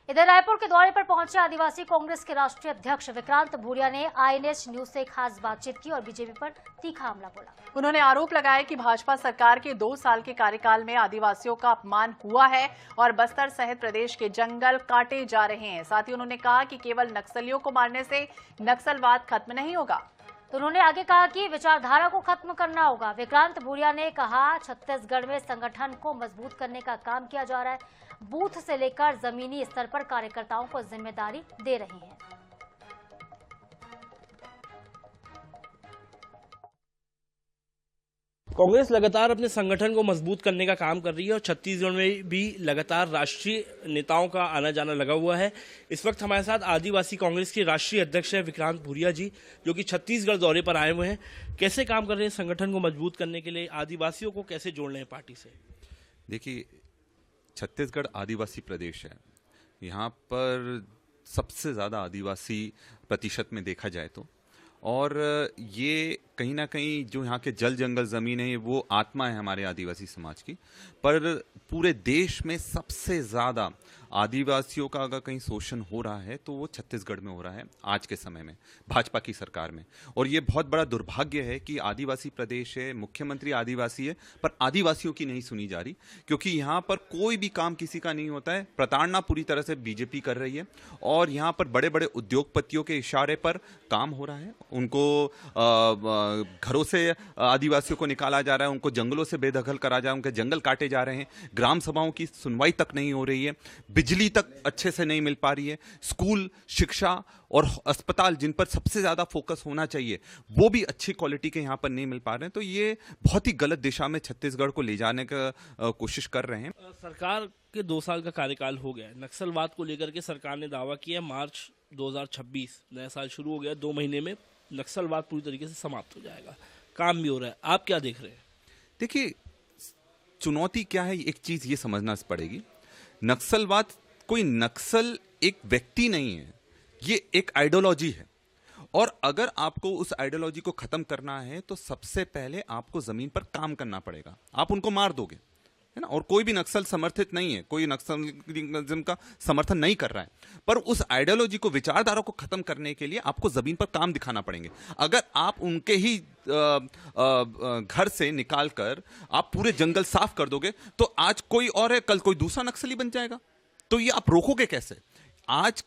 इधर रायपुर के दौरे पर पहुंचे आदिवासी कांग्रेस के राष्ट्रीय अध्यक्ष विक्रांत भूरिया ने आईएनएच न्यूज से खास बातचीत की और बीजेपी पर तीखा हमला बोला। उन्होंने आरोप लगाया कि भाजपा सरकार के 2 साल के कार्यकाल में आदिवासियों का अपमान हुआ है और बस्तर सहित प्रदेश के जंगल काटे जा रहे हैं। साथ ही उन्होंने कहा कि केवल नक्सलियों को मारने से नक्सलवाद खत्म नहीं होगा। तो उन्होंने आगे कहा कि विचारधारा को खत्म करना होगा। विक्रांत भूरिया ने कहा, छत्तीसगढ़ में संगठन को मजबूत करने का काम किया जा रहा है। बूथ से लेकर जमीनी स्तर पर कार्यकर्ताओं को जिम्मेदारी दे रहे हैं। कांग्रेस लगातार अपने संगठन को मजबूत करने का काम कर रही है और छत्तीसगढ़ में भी लगातार राष्ट्रीय नेताओं का आना जाना लगा हुआ है। इस वक्त हमारे साथ आदिवासी कांग्रेस के राष्ट्रीय अध्यक्ष है विक्रांत भूरिया जी, जो कि छत्तीसगढ़ दौरे पर आए हुए हैं। कैसे काम कर रहे हैं संगठन को मजबूत करने के लिए, आदिवासियों को कैसे जोड़ रहे हैं पार्टी से? देखिए, छत्तीसगढ़ आदिवासी प्रदेश है। यहाँ पर सबसे ज़्यादा आदिवासी प्रतिशत में देखा जाए तो, और ये कहीं ना कहीं जो यहाँ के जल जंगल ज़मीन है वो आत्मा है हमारे आदिवासी समाज की। पर पूरे देश में सबसे ज़्यादा आदिवासियों का अगर कहीं शोषण हो रहा है तो वो छत्तीसगढ़ में हो रहा है आज के समय में, भाजपा की सरकार में। और ये बहुत बड़ा दुर्भाग्य है कि आदिवासी प्रदेश है, मुख्यमंत्री आदिवासी है, पर आदिवासियों की नहीं सुनी जा रही, क्योंकि यहाँ पर कोई भी काम किसी का नहीं होता है। प्रताड़ना पूरी तरह से बीजेपी कर रही है और यहाँ पर बड़े बड़े उद्योगपतियों के इशारे पर काम हो रहा है। उनको घरों से आदिवासियों को निकाला जा रहा है, उनको जंगलों से बेदखल करा जा रहा है, उनके जंगल काटे जा रहे हैं, ग्राम सभाओं की सुनवाई तक नहीं हो रही है, बिजली तक अच्छे से नहीं मिल पा रही है, स्कूल, शिक्षा और अस्पताल जिन पर सबसे ज्यादा फोकस होना चाहिए वो भी अच्छी क्वालिटी के यहाँ पर नहीं मिल पा रहे हैं। तो ये बहुत ही गलत दिशा में छत्तीसगढ़ को ले जाने का कोशिश कर रहे हैं। सरकार के 2 साल का कार्यकाल हो गया है। नक्सलवाद को लेकर के सरकार ने दावा किया, मार्च 2026 नया साल शुरू हो गया, 2 महीने में नक्सलवाद पूरी तरीके से समाप्त हो जाएगा। काम भी हो रहा है, आप क्या देख रहे हैं? देखिए, चुनौती क्या है, एक चीज ये समझना पड़ेगी। नक्सलवाद, कोई नक्सल एक व्यक्ति नहीं है, ये एक आइडियोलॉजी है। और अगर आपको उस आइडियोलॉजी को खत्म करना है तो सबसे पहले आपको जमीन पर काम करना पड़ेगा। आप उनको मार दोगे, है ना। और कोई भी नक्सल समर्थित नहीं है, कोई नक्सलिज्म का समर्थन नहीं कर रहा है, पर उस आइडियोलॉजी को, विचारधारा को खत्म करने के लिए आपको जमीन पर काम दिखाना पड़ेंगे। अगर आप उनके ही घर से निकालकर आप पूरे जंगल साफ कर दोगे तो आज कोई और है, कल कोई दूसरा नक्सली बन जाएगा। तो ये आप रोकोगे कैसे? आज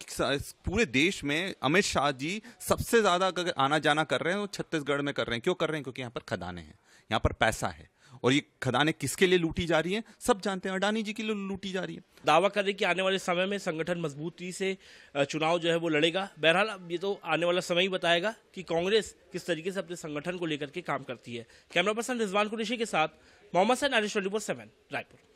पूरे देश में अमित शाह जी सबसे ज्यादा अगर आना जाना कर रहे हैं वो छत्तीसगढ़ में कर रहे हैं। क्यों कर रहे हैं? क्योंकि यहाँ पर खदानें हैं, यहाँ पर पैसा है। और ये खदानें किसके लिए लूटी जा रही हैं? सब जानते हैं, अडानी जी के लिए लूटी जा रही है। दावा कर रहे कि आने वाले समय में संगठन मजबूती से चुनाव जो है वो लड़ेगा। बहरहाल अब ये तो आने वाला समय ही बताएगा कि कांग्रेस किस तरीके से अपने संगठन को लेकर के काम करती है। कैमरा पर्सन रिजवान कुरैशी के साथ मोहम्मद सैन, NH 24/7 रायपुर।